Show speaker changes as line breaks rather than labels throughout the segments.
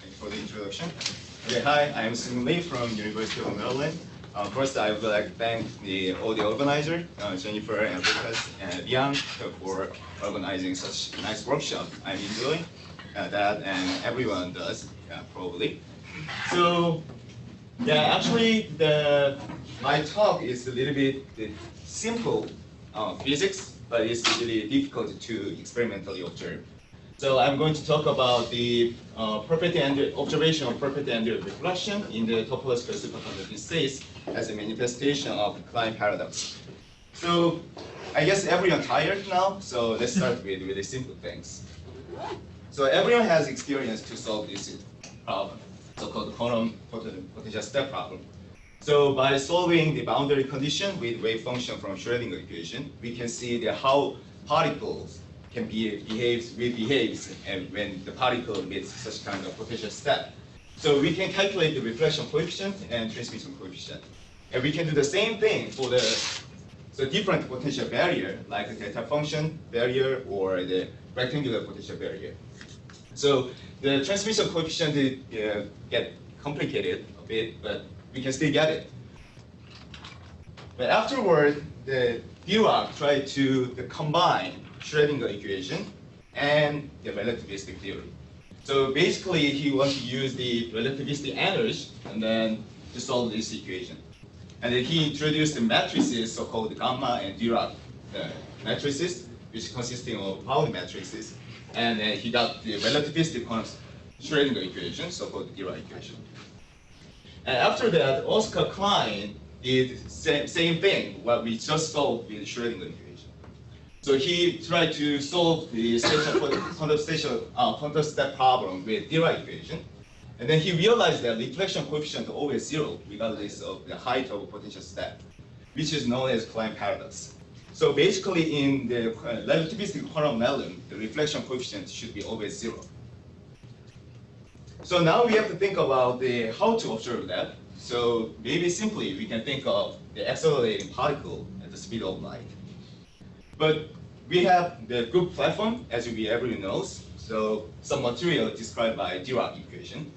Thank you for the introduction. Okay, hi, I am Seunghun Lee from University of Maryland. First, I would like to thank all the organizers, Jennifer and Lucas and Yang, for organizing such a nice workshop. I'm enjoying that, and everyone does, probably. So, yeah, actually, my talk is a little bit simple physics, but it's really difficult to experimentally observe. So I'm going to talk about the observation of perfect Andreev reflection in the topological superconducting states as a manifestation of the Klein paradox. So I guess everyone tired now, so let's start with really simple things. So everyone has experience to solve this problem, so-called quantum potential step problem. So by solving the boundary condition with wave function from Schrödinger equation, we can see how particles can behaves and when the particle meets such kind of potential step. So we can calculate the reflection coefficient and transmission coefficient. And we can do the same thing for the different potential barrier, like the theta function barrier or the rectangular potential barrier. So the transmission coefficient get complicated a bit, but we can still get it. But afterward, the Dirac tried to combine Schrödinger equation and the relativistic theory. So basically, he wants to use the relativistic energy and then to solve this equation. And then he introduced the matrices, so-called gamma and Dirac matrices, which consisting of Pauli matrices. And then he got the relativistic Schrödinger equation, so-called Dirac equation. And after that, Oscar Klein did the same thing, what we just solved with Schrödinger equation. So he tried to solve the quantum step problem with Dirac equation. And then he realized that reflection coefficient is always zero, regardless of the height of a potential step, which is known as Klein paradox. So basically, in the relativistic quantum realm, the reflection coefficient should be always zero. So now we have to think about how to observe that. So maybe simply, we can think of the accelerating particle at the speed of light. But we have the good platform, as everyone knows. So some material described by Dirac equation,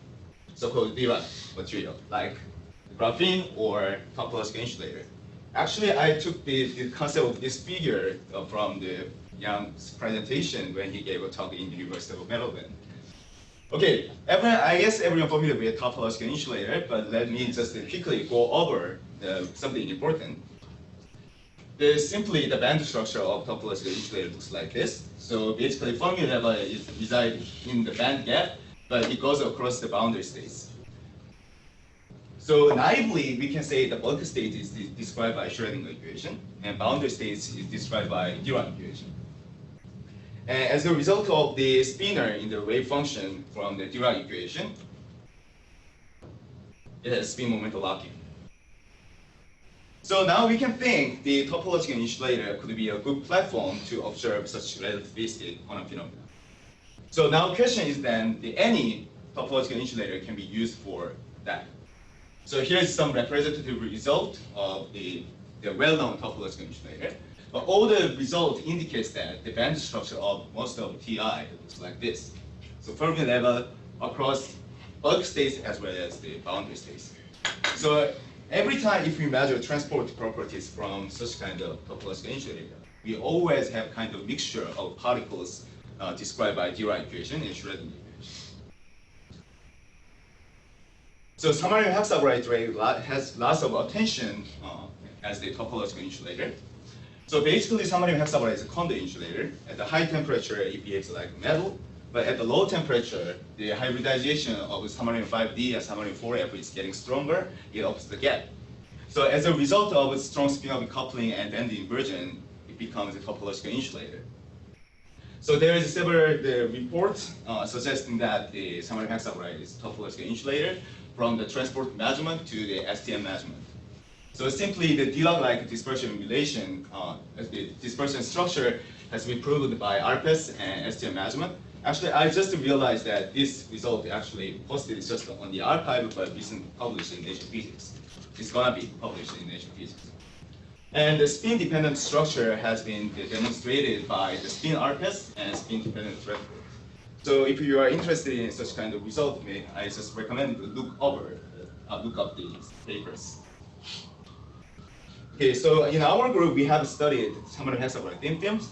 so-called Dirac material, like graphene or topological insulator. Actually, I took the concept of this figure from the Yang's presentation when he gave a talk in the University of Maryland. Okay, I guess everyone familiar with topological insulator, but let me just quickly go over something important. Simply, the band structure of topological insulator looks like this. So basically, Fermi level resides in the band gap, but it goes across the boundary states. So naively, we can say the bulk state is described by Schrödinger equation, and boundary states is described by Dirac equation. And as a result of the spinor in the wave function from the Dirac equation, it has spin momentum locking. So now we can think the topological insulator could be a good platform to observe such relativistic quantum phenomena. So now the question is then, any topological insulator can be used for that. So here's some representative result of the well-known topological insulator. But all the result indicates that the band structure of most of TI looks like this. So Fermi level across bulk states as well as the boundary states. So every time if we measure transport properties from such kind of topological insulator, we always have kind of mixture of particles described by Dirac equation and Schrödinger equation. So Samarium hexaboride ray has lots of attention as the topological insulator. So basically, Samarium hexaboride is a conduit insulator. At the high temperature, it behaves like metal. But at the low temperature, the hybridization of Samarium 5D and Samarium 4F is getting stronger. It opens the gap. So as a result of strong spin-off coupling and band inversion, it becomes a topological insulator. So there is several reports suggesting that the Samarium hexaboride is topological insulator from the transport measurement to the STM measurement. So simply the Dirac-like dispersion relation, the dispersion structure has been proved by RPS and STM measurement. Actually, I just realized that this result actually posted just on the archive, but recently published in Nature Physics. It's gonna be published in Nature Physics. And the spin-dependent structure has been demonstrated by the spin RPS and spin-dependent thread. So if you are interested in such kind of result, I just recommend look up these papers. Okay, so in our group, we have studied Samarium hexaboride thin films.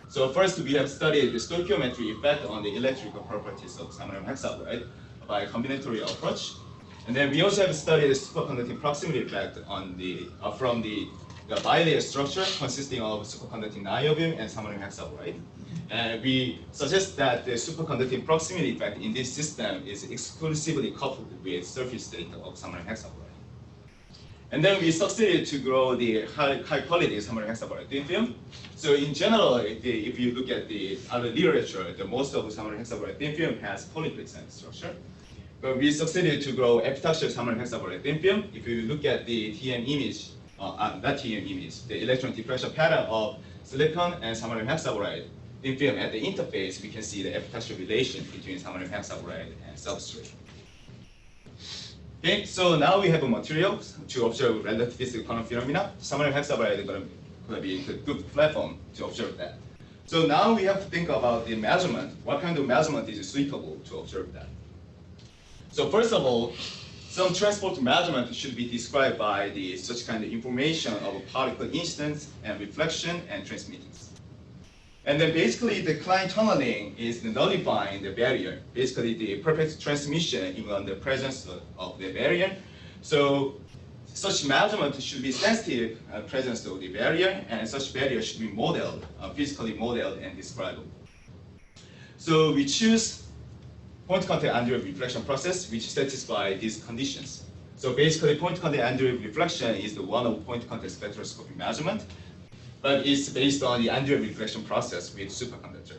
So first, we have studied the stoichiometry effect on the electrical properties of Samarium hexaboride by combinatorial approach. And then we also have studied the superconducting proximity effect on from the bilayer structure consisting of superconducting niobium and Samarium hexaboride. And we suggest that the superconducting proximity effect in this system is exclusively coupled with surface state of Samarium hexaboride. And then we succeeded to grow the high quality Samarium hexaboride thin film. So in general, if you look at the other literature, most of the Samarium hexaboride thin film has polyplex structure. But we succeeded to grow epitaxial Samarium hexaboride thin film. If you look at the TM image, not TM image, the electron diffraction pattern of silicon and Samarium hexaboride thin film at the interface, we can see the epitaxial relation between Samarium hexaboride and substrate. Okay, so now we have a material to observe relativistic quantum phenomena. Samarium hexaboride is going to be a good platform to observe that. So now we have to think about the measurement. What kind of measurement is suitable to observe that? So first of all, some transport measurement should be described by such kind of information of particle incidence and reflection and transmittance. And then basically the Klein tunneling is nullifying the barrier, basically the perfect transmission even in the presence of the barrier. So such measurement should be sensitive presence of the barrier, and such barrier should be modeled, physically modeled and describable. So we choose point contact Andreev reflection process which satisfy these conditions. So basically point contact Andreev reflection is the one of point contact spectroscopy measurement, but it's based on the Andreev reflection process with superconductor.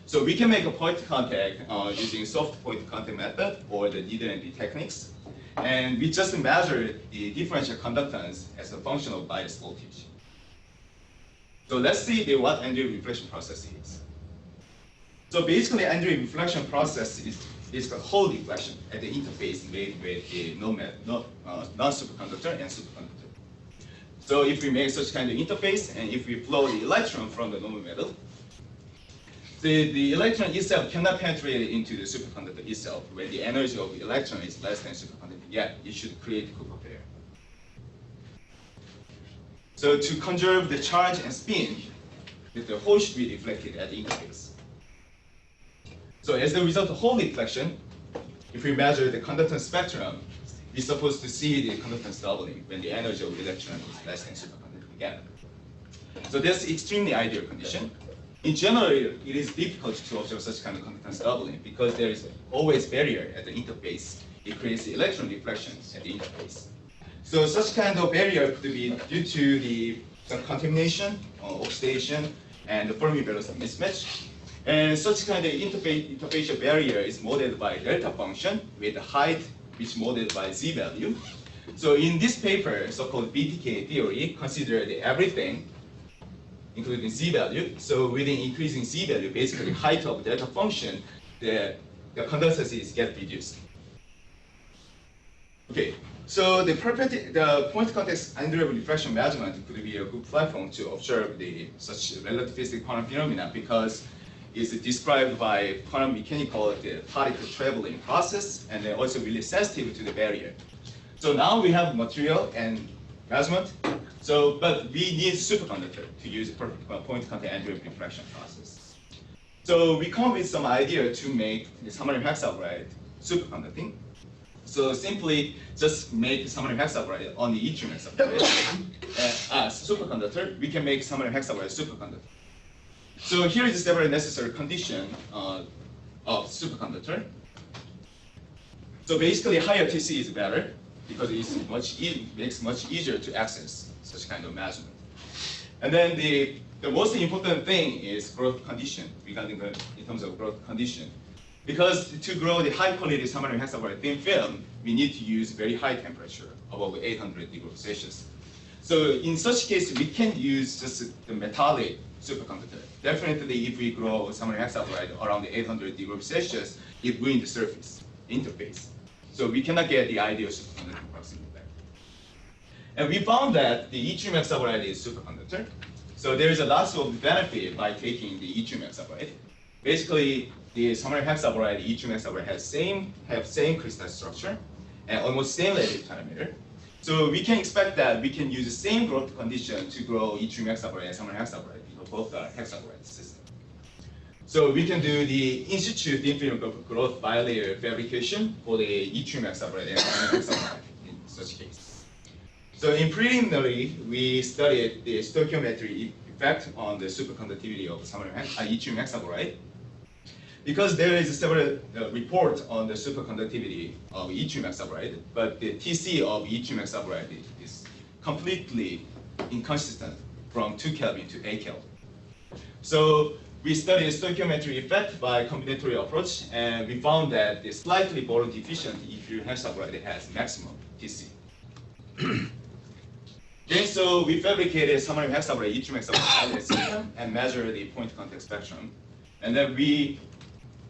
So we can make a point contact using soft point contact method or the D&D techniques. And we just measure the differential conductance as a function of bias voltage. So let's see what Andreev reflection process is. So basically Andreev reflection process is the whole reflection at the interface made with the non-superconductor and superconductor. So if we make such kind of interface, and if we flow the electron from the normal metal, the electron itself cannot penetrate into the superconductor itself when the energy of the electron is less than superconducting. Yeah, it should create a Cooper pair. So to conserve the charge and spin, the whole should be reflected at the interface. So as a result of whole reflection, if we measure the conductance spectrum, we're supposed to see the conductance doubling when the energy of the electron is less than superconducting again. So that's extremely ideal condition. In general, it is difficult to observe such kind of conductance doubling because there is always barrier at the interface. It creates the electron reflection at the interface. So such kind of barrier could be due to some contamination, oxidation, and the Fermi velocity mismatch. And such kind of interfacial barrier is modeled by delta function with height which modeled by z value. So in this paper, so-called BTK theory, considered everything, including z value. So with the increasing z value, basically height of delta function, the conductance gets reduced. Okay, so the point context Andreev reflection measurement could be a good platform to observe such relativistic quantum phenomena because it's described by quantum mechanical particle traveling process, and they're also really sensitive to the barrier. So now we have material and measurement. So, but we need superconductor to use point contact Andreev reflection process. So we come up with some idea to make the Samarium hexaboride superconducting. So simply just make Samarium hexaboride on the yttrium hexaboride. As superconductor, we can make Samarium hexaboride superconductor. So here is several necessary condition of superconductor. So basically higher TC is better because it makes much easier to access such kind of measurement. And then the most important thing is growth condition regarding in terms of growth condition. Because to grow the high quality Samarium hexaboride thin film, we need to use very high temperature, above 800 degrees Celsius. So in such case, we can use just the metallic superconductor. Definitely, if we grow Samarium hexaboride around 800 degrees Celsius, it ruins the surface interface. So we cannot get the ideal superconducting proximity back. And we found that the yttrium hexaboride is superconductor. So there is a lot of benefit by taking the yttrium hexaboride. Basically, the samarium hexaboride, yttrium hexaboride have same crystal structure and almost same relative parameter. So we can expect that we can use the same growth condition to grow yttrium hexaboride and samarium hexaboride because both are hexaboride systems. So we can do the in situ thin film growth bilayer fabrication for the yttrium hexaboride and samarium hexaboride in such case. So in preliminary, we studied the stoichiometry effect on the superconductivity of yttrium hexaboride. Because there is several reports on the superconductivity of yttrium hexaboride, but the TC of yttrium hexaboride is completely inconsistent from 2 Kelvin to 8 Kelvin. So we studied stoichiometry effect by combinatorial approach, and we found that it's slightly boron deficient if your hexaboride has maximum TC. Then so we fabricated samarium hexaboride, yttrium hexaboride system and measured the point contact spectrum. And then we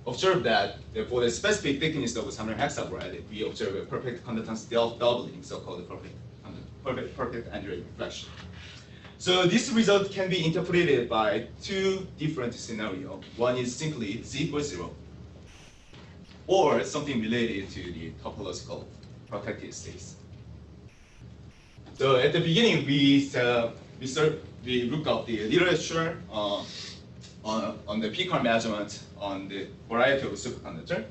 observed that for the specific thickness of samarium hexaboride, we observe a perfect conductance doubling, so-called perfect Andreev reflection. So this result can be interpreted by 2 different scenarios. One is simply z equals 0, or something related to the topological protected states. So at the beginning, we look up the literature on the PCAR measurement on the variety of superconductor.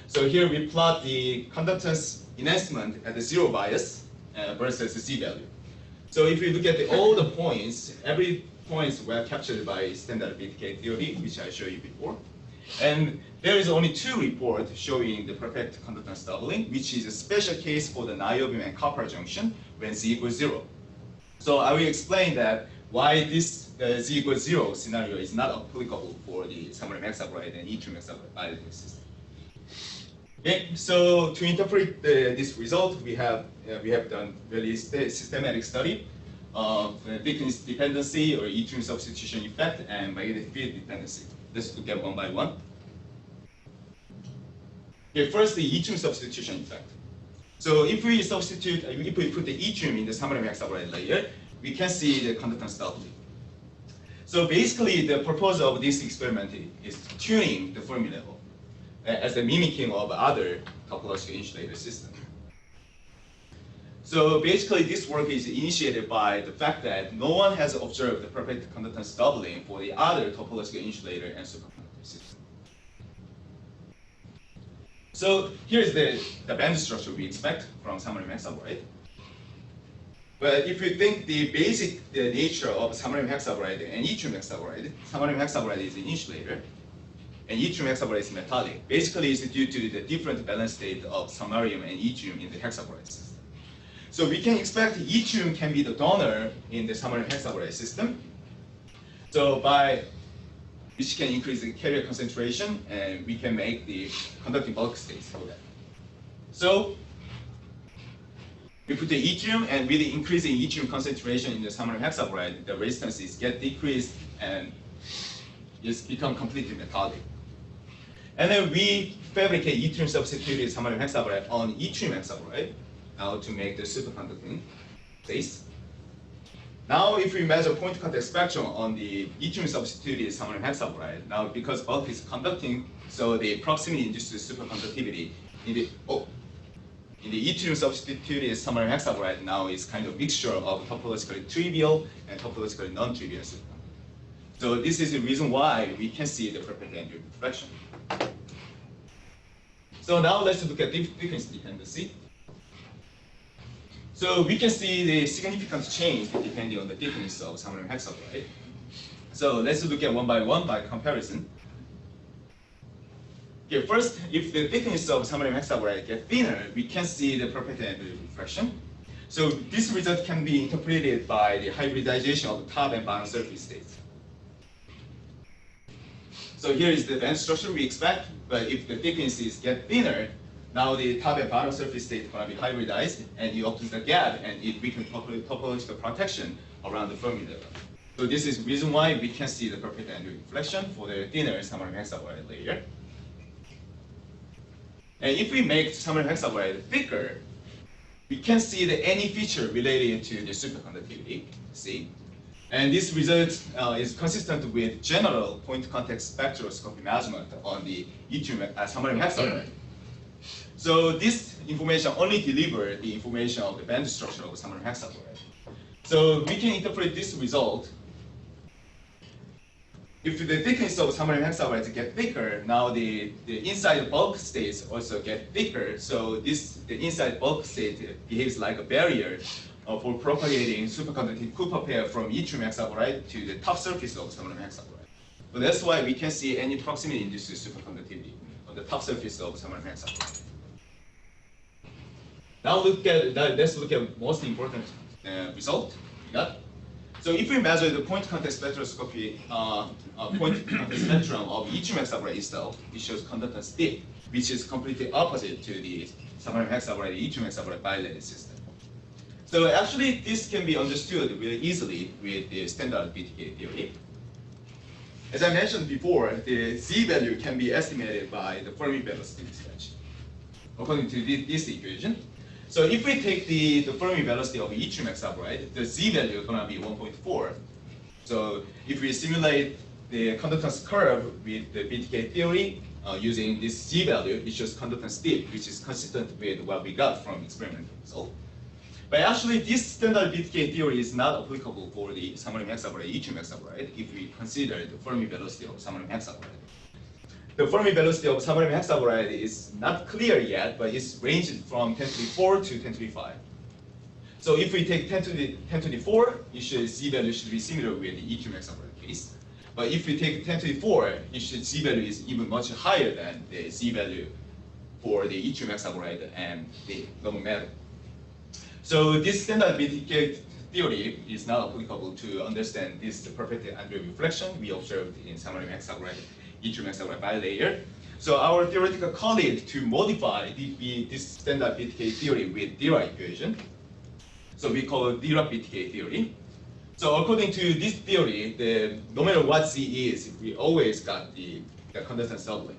So here we plot the conductance enhancement at the 0 bias versus the Z value. So if you look at all the points, every points were captured by standard BTK theory, which I showed you before. And there is only 2 reports showing the perfect conductance doubling, which is a special case for the niobium and copper junction when Z equals 0. So I will explain that why this Z equals 0 scenario is not applicable for the samarium hexaboride and yttrium hexaboride system. Okay, so to interpret this result, we have done really systematic study of thickness dependency or yttrium substitution effect and magnetic field dependency. Let's look at one by one. Okay, first the yttrium substitution effect. So if we put the yttrium in the samarium hexaboride layer, we can see the conductance doubling. So basically, the purpose of this experiment is tuning the Fermi level as a mimicking of other topological insulator system. So basically, this work is initiated by the fact that no one has observed the perfect conductance doubling for the other topological insulator and superconductor system. So here's the band structure we expect from samarium hexaboride. But if you think the basic nature of samarium hexaboride and yttrium hexaboride, samarium hexaboride is an insulator, and yttrium hexaboride is metallic. Basically, it's due to the different balance state of samarium and yttrium in the hexaboride system. So we can expect yttrium can be the donor in the samarium hexaboride system. So which can increase the carrier concentration, and we can make the conducting bulk states for that. So we put the yttrium, and with the increasing yttrium concentration in the samarium hexaboride, the resistances get decreased and it's become completely metallic. And then we fabricate yttrium substituted samarium hexaboride on yttrium hexaboride now to make the superconducting phase. Now if we measure point contact spectrum on the yttrium substituted samarium hexaboride, now because bulk is conducting, so the proximity induces superconductivity in the yttrium substituted samarium hexaboride now is kind of mixture of topologically trivial and topologically non-trivial superconductor. So this is the reason why we can see the perfect Andreev reflection. So now let's look at thickness dependency. So we can see the significant change depending on the thickness of samarium hexaboride. So let's look at one by comparison. Okay, first, if the thickness of samarium hexaboride gets thinner, we can see the perfect Andreev reflection. So this result can be interpreted by the hybridization of the top and bottom surface states. So here is the band structure we expect, but if the thicknesses get thinner, now the top and bottom surface state is going to be hybridized, and it opens the gap, and it weakens topological protection around the Fermi level. So this is the reason why we can see the perfect Andreev reflection for the thinner samarium hexaboride layer. And if we make samarium hexaboride thicker, we can see any feature related to the superconductivity, see? And this result is consistent with general point context spectroscopy measurement on the yttrium samarium hexaboride. So this information only delivers the information of the band structure of samarium hexaboride. So we can interpret this result. If the thickness of samarium hexaboride get thicker, now the inside bulk states also get thicker. So the inside bulk state behaves like a barrier for propagating superconducting Cooper pair from yttrium hexaboride to the top surface of samarium hexaboride. So that's why we can see any proximity-induced superconductivity on the top surface of samarium hexaboride. Now let's look at most important result we got. So if we measure the point context spectroscopy, point context spectrum of yttrium hexaboride itself, it shows conductance dip, which is completely opposite to the samarium hexaboride, yttrium hexaboride bilayer system. So actually, this can be understood really easily with the standard BTK theory. As I mentioned before, the Z value can be estimated by the Fermi velocity dispatch, according to this equation. So if we take the Fermi velocity of yttrium hexaboride, the Z value is going to be 1.4. So if we simulate the conductance curve with the BTK theory using this Z value, it shows conductance dip, which is consistent with what we got from experimental result. But actually, this standard BTK theory is not applicable for the samarium hexaboride, yttrium hexaboride, if we consider the Fermi velocity of samarium hexaboride. The Fermi velocity of samarium hexaboride is not clear yet, but it's ranged from 10 to the 4 to 10 to the 5. So if we take 10 to the 4, Z value should be similar with the yttrium hexaboride case. But if we take 10 to the 4, Z value is even much higher than the Z value for the yttrium hexaboride and the normal matter. So this standard BTK theory is not applicable to understand this perfect Andreev reflection we observed in samarium hexaboride, yttrium hexaboride bilayer. So our theoretical call it to modify this standard BTK theory with Dirac equation. So we call it Dirac BTK theory. So according to this theory, no matter what Z is, we always got the conductance doubling.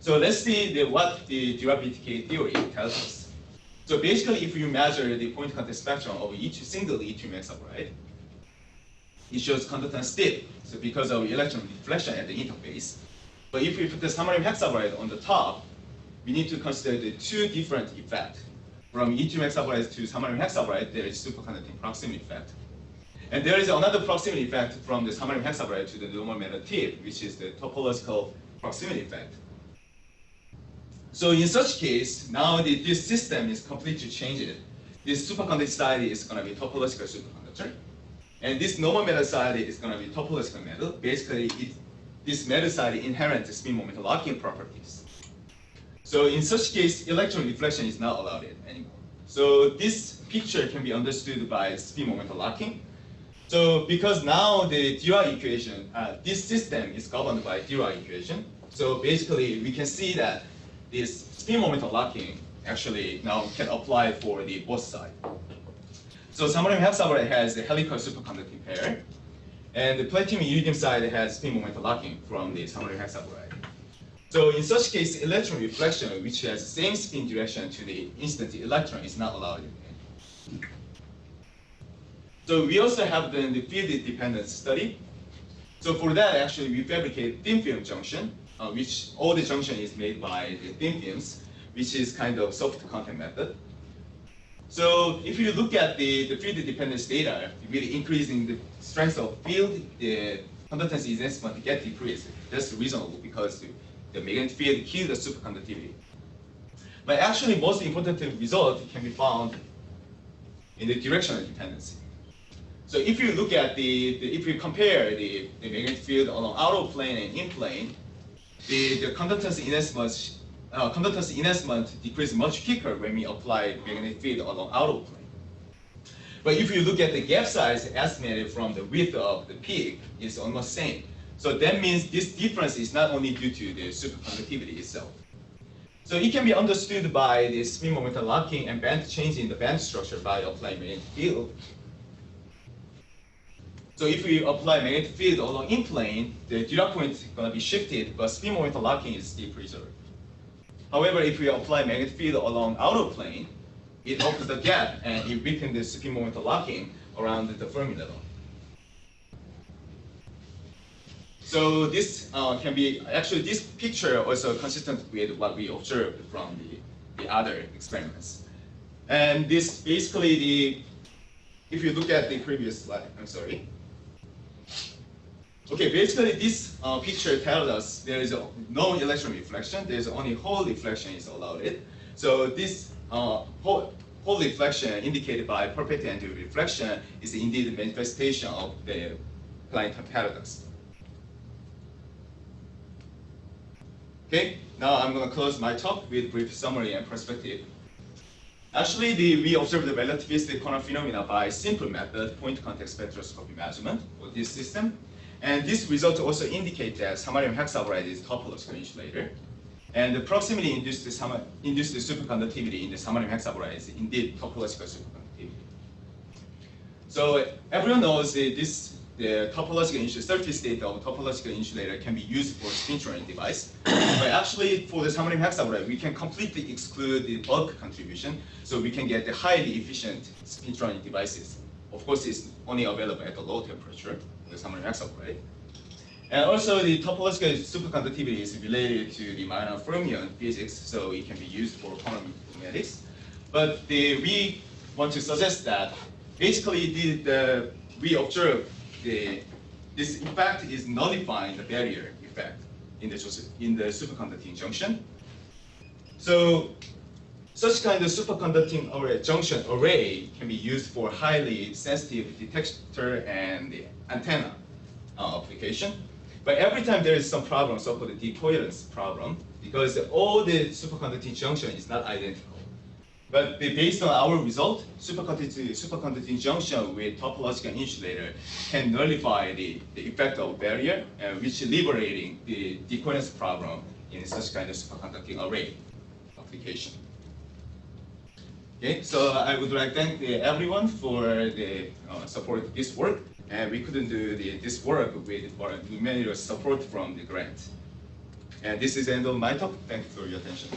So let's see what the Dirac BTK theory tells us. So basically, if you measure the point context spectrum of each single yttrium hexaboride, it shows conductance dip. So because of electron deflection at the interface. But if we put the samarium hexaboride on the top, we need to consider the two different effects. From yttrium hexaboride to samarium hexaboride, there is superconducting proximity effect. And there is another proximity effect from the samarium hexaboride to the normal matter tip, which is the topological proximity effect. So in such case, now this system is completely changed. This superconducting side is going to be topological superconductor. And this normal matter side is going to be topological metal. Basically, this metal side inherent spin moment locking properties. So in such case, electron deflection is not allowed anymore. So this picture can be understood by spin moment locking. So because now the Dirac equation, this system is governed by Dirac equation. So basically, we can see that this spin moment locking actually now can apply for the both sides. So samarium hexaboride has the helical superconducting pair, and the platinum iridium side has spin moment locking from the samarium hexaboride. So in such case, electron reflection, which has the same spin direction to the incident electron, is not allowed. So we also have the field dependence study. So for that, actually, we fabricate thin film junction, which all the junction is made by the thin films, which is kind of soft contact method. So if you look at the field dependence data, with increasing the strength of field, the conductance enhancement get decreased. That's reasonable because the magnetic field kills the superconductivity. But actually, most important result can be found in the directional dependency. So if you look at if you compare the magnetic field along outer plane and in plane, the conductance enhancement decreases much quicker when we apply magnetic field along outer plane. But if you look at the gap size estimated from the width of the peak, it's almost same. So that means this difference is not only due to the superconductivity itself. So it can be understood by the spin momentum locking and band change in the band structure by applying magnetic field. So if we apply magnetic field along in plane, the Dirac point is going to be shifted, but spin momentum locking is still preserved. However, if we apply magnetic field along outer plane, it opens the gap and it weakens the spin momentum locking around the Fermi level. So this can be, actually this picture also consistent with what we observed from the other experiments. And this basically if you look at the previous slide, I'm sorry. Okay, basically this picture tells us there is no electron reflection, there's only Hall reflection is allowed. So this Hall reflection indicated by perfect Andreev reflection is indeed a manifestation of the Klein paradox. Okay, now I'm going to close my talk with brief summary and perspective. Actually, we observed the relativistic corner phenomena by simple method, point contact spectroscopy measurement for this system. And this result also indicate that Samarium hexaboride is topological insulator. And the proximity induced superconductivity in the Samarium hexaboride is indeed topological superconductivity. So everyone knows the topological surface state of topological insulator can be used for spin-tronic device. But actually, for the Samarium hexaboride, we can completely exclude the bulk contribution, so we can get the highly efficient spin-tronic devices. Of course, it's only available at the low temperature, the Samarium hexaboride. And also, the topological superconductivity is related to the minor fermion physics, so it can be used for quantum mechanics. But we want to suggest that basically we observe this effect is nullifying the barrier effect in the superconducting junction. So such kind of superconducting junction array can be used for highly sensitive detector and antenna application. But every time there is some problem, so-called decoherence problem, because all the superconducting junction is not identical. But based on our result, superconducting junction with topological insulator can nullify the effect of barrier, which liberating the decoherence problem in such kind of superconducting array application. Okay, so I would like to thank everyone for the support of this work. And we couldn't do this work with many support from the grant. And this is the end of my talk. Thank you for your attention.